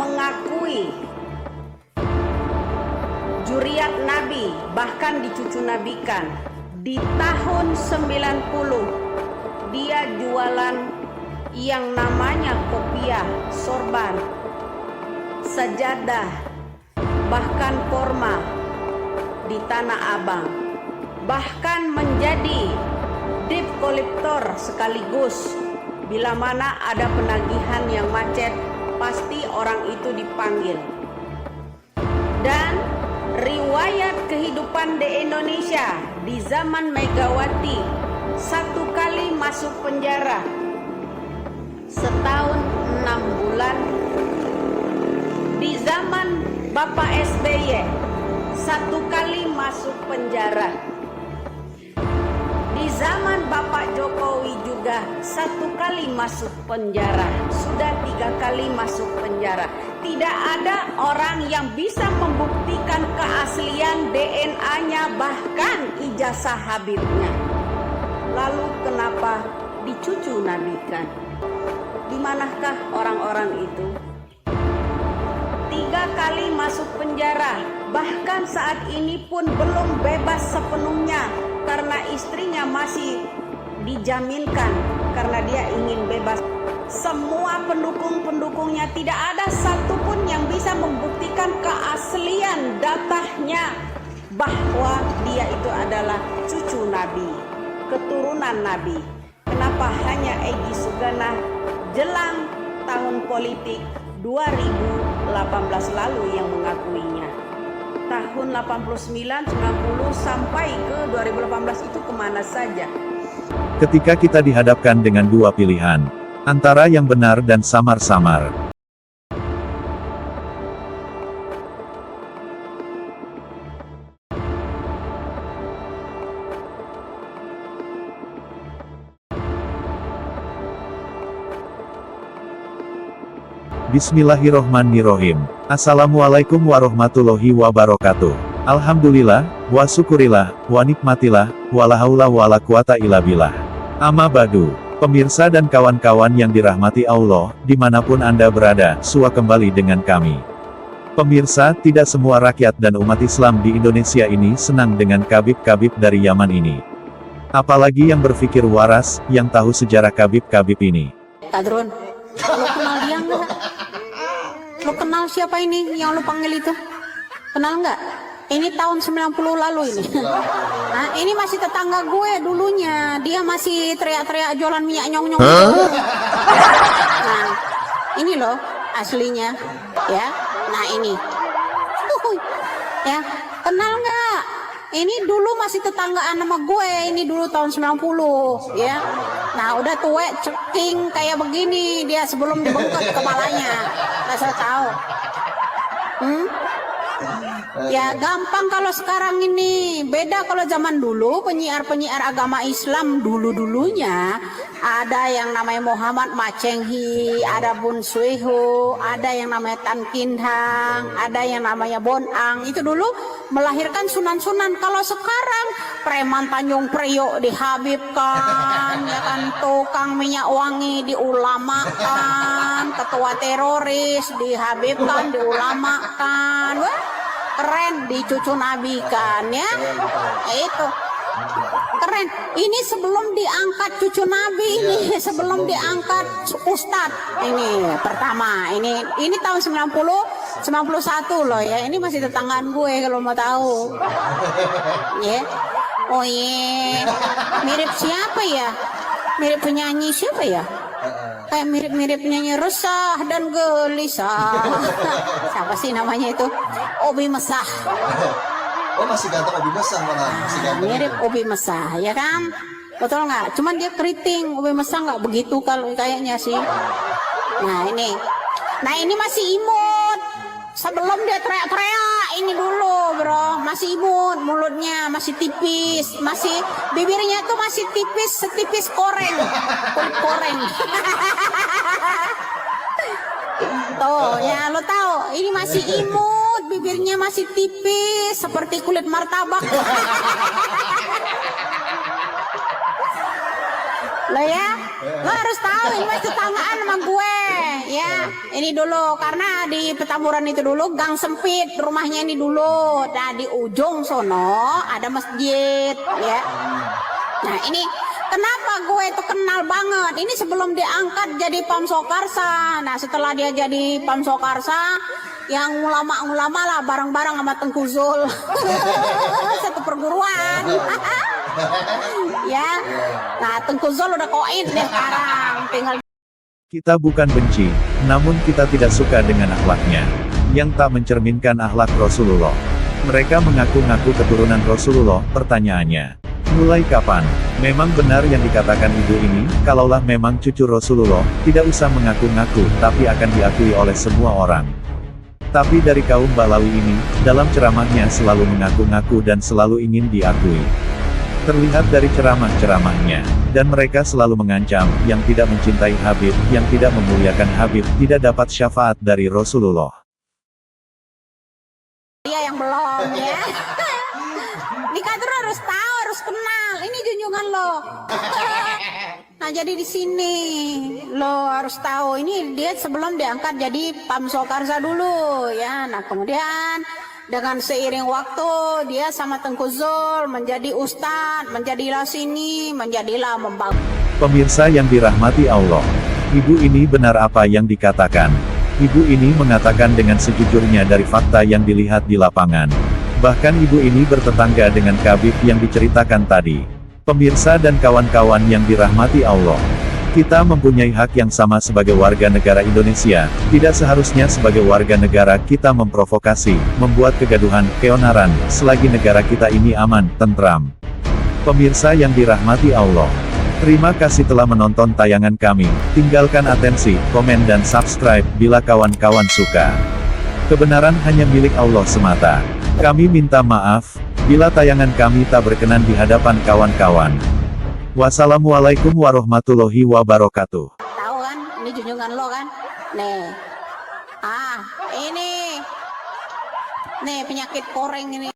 mengakui zuriat Nabi, bahkan dicucu nabikan. Di tahun 90 dia jualan yang namanya kopiah, sorban, sajadah, bahkan korma di Tanah Abang. Bahkan menjadi debt collector sekaligus. Bila mana ada penagihan yang macet, pasti orang itu dipanggil. Dan riwayat kehidupan di Indonesia di zaman Megawati, 1 kali masuk penjara setahun 6 bulan. Di zaman Bapak SBY 1 kali masuk penjara. Di zaman Bapak Jokowi juga 1 kali masuk penjara. Sudah 3 kali masuk penjara. Tidak ada orang yang bisa membuktikan keaslian DNA-nya, bahkan ijazah Habibnya. Lalu kenapa dicucu nabikan? Di manakah orang-orang itu? 3 kali masuk penjara, bahkan saat ini pun belum bebas sepenuhnya karena istrinya masih dijaminkan karena dia ingin bebas. Semua pendukung-pendukungnya, tidak ada satupun yang bisa membuktikan keaslian datanya bahwa dia itu adalah cucu Nabi, keturunan Nabi. Kenapa hanya Egy Sugana jelang tahun politik 2018 lalu yang mengakuinya? Tahun 89, 90 sampai ke 2018 itu kemana saja? Ketika kita dihadapkan dengan dua pilihan, antara yang benar dan samar-samar. Bismillahirrohmanirrohim. Assalamualaikum warahmatullahi wabarakatuh. Alhamdulillah, wa syukurillah, wa nikmatillah, wa la haula wa la quwata illa billah. Amma ba'du. Pemirsa dan kawan-kawan yang dirahmati Allah, dimanapun Anda berada, sua kembali dengan kami. Pemirsa, tidak semua rakyat dan umat Islam di Indonesia ini senang dengan kabib-kabib dari Yaman ini. Apalagi yang berpikir waras, yang tahu sejarah kabib-kabib ini. Kadron, lo kenal dia nggak? Lo kenal siapa ini yang lo panggil itu? Kenal nggak? Ini tahun 90 lalu ini. Nah, ini masih tetangga gue dulunya. Dia masih teriak-teriak jualan minyak nyong-nyong. Nah, ini loh aslinya. Ya, nah ini. Ya, kenal nggak? Ini dulu masih tetanggaan sama gue. Ini dulu tahun 90. Ya. Nah, udah tua ceking kayak begini dia sebelum dibengkak kepalanya. Nggak saya tahu. Ya gampang kalau sekarang ini, beda kalau zaman dulu penyiar-penyiar agama Islam dulu-dulunya ada yang namanya Muhammad Macenghi, ada Bun Sueho, ada yang namanya Tan Kindang, ada yang namanya Bonang. Itu dulu melahirkan sunan-sunan. Kalau sekarang preman Tanjung Priok dihabibkan, ya kan, tukang minyak wangi diulamakan, ketua teroris dihabibkan, diulamakan. Wah, keren, dicucu nabi kan ya. Itu keren. Ini sebelum diangkat cucu nabi, ini sebelum diangkat ustadz. Ini pertama, ini tahun 91 loh ya. Ini masih tetanggaan gue kalau mau tahu. Ya. Oh iya. Mirip siapa ya? Mirip penyanyi siapa ya? Kayak mirip-mirip penyanyi resah dan gelisah. Siapa sih namanya itu? Obi Mesah. Oh, masih ganteng Obi Mesah malah. Masih ganteng. Mirip Obi Mesah, ya kan? Betul nggak? Cuman dia keriting. Obi Mesah nggak begitu kalau kayaknya sih. Nah ini. Nah ini masih imut. Sebelum dia teriak-teriak, ini dulu bro, masih imut, mulutnya masih tipis, masih bibirnya tuh masih tipis, setipis koreng, kulit koreng. Tuh ya lo tahu, ini masih imut, bibirnya masih tipis, seperti kulit martabak. Lo ya, lo harus tahu ini masih tetanggaan sama gue, ya. Ini dulu karena di Petamburan itu dulu gang sempit rumahnya ini dulu. Nah di ujung sono ada masjid ya. Nah ini kenapa gue itu kenal banget. Ini sebelum diangkat jadi Pamsokarsa. Nah setelah dia jadi Pamsokarsa, yang ulama-ulama lah bareng-bareng sama Tengku Zul. Satu perguruan. Ya. Nah Tengku Zul udah koin deh sekarang. Tinggal Kita bukan benci, namun kita tidak suka dengan akhlaknya, yang tak mencerminkan akhlak Rasulullah. Mereka mengaku-ngaku keturunan Rasulullah, pertanyaannya. Mulai kapan? Memang benar yang dikatakan ibu ini, kalaulah memang cucu Rasulullah, tidak usah mengaku-ngaku, tapi akan diakui oleh semua orang. Tapi dari kaum Balawi ini, dalam ceramahnya selalu mengaku-ngaku dan selalu ingin diakui. Terlihat dari ceramah-ceramahnya, dan mereka selalu mengancam, yang tidak mencintai Habib, yang tidak memuliakan Habib, tidak dapat syafaat dari Rasulullah. dia yang belum ya. Di kantor harus tahu, harus kenal. Ini junjungan lo. Nah jadi di sini lo harus tahu. Ini dia sebelum diangkat jadi Pamsokarsa dulu ya. Nah kemudian dengan seiring waktu dia sama Tengku Zul menjadi ustadz, menjadilah sini, menjadilah membangun. Pemirsa yang dirahmati Allah, ibu ini benar apa yang dikatakan. Ibu ini mengatakan dengan sejujurnya dari fakta yang dilihat di lapangan. Bahkan ibu ini bertetangga dengan Khabib yang diceritakan tadi. Pemirsa dan kawan-kawan yang dirahmati Allah, kita mempunyai hak yang sama sebagai warga negara Indonesia. Tidak seharusnya sebagai warga negara kita memprovokasi, membuat kegaduhan, keonaran, selagi negara kita ini aman, tentram. Pemirsa yang dirahmati Allah, terima kasih telah menonton tayangan kami. Tinggalkan atensi, komen dan subscribe bila kawan-kawan suka. Kebenaran hanya milik Allah semata. Kami minta maaf bila tayangan kami tak berkenan di hadapan kawan-kawan. Wassalamualaikum warahmatullahi wabarakatuh. Tahu kan? Ini junjungan lo kan? Nih. Ini. Nih penyakit koreng ini.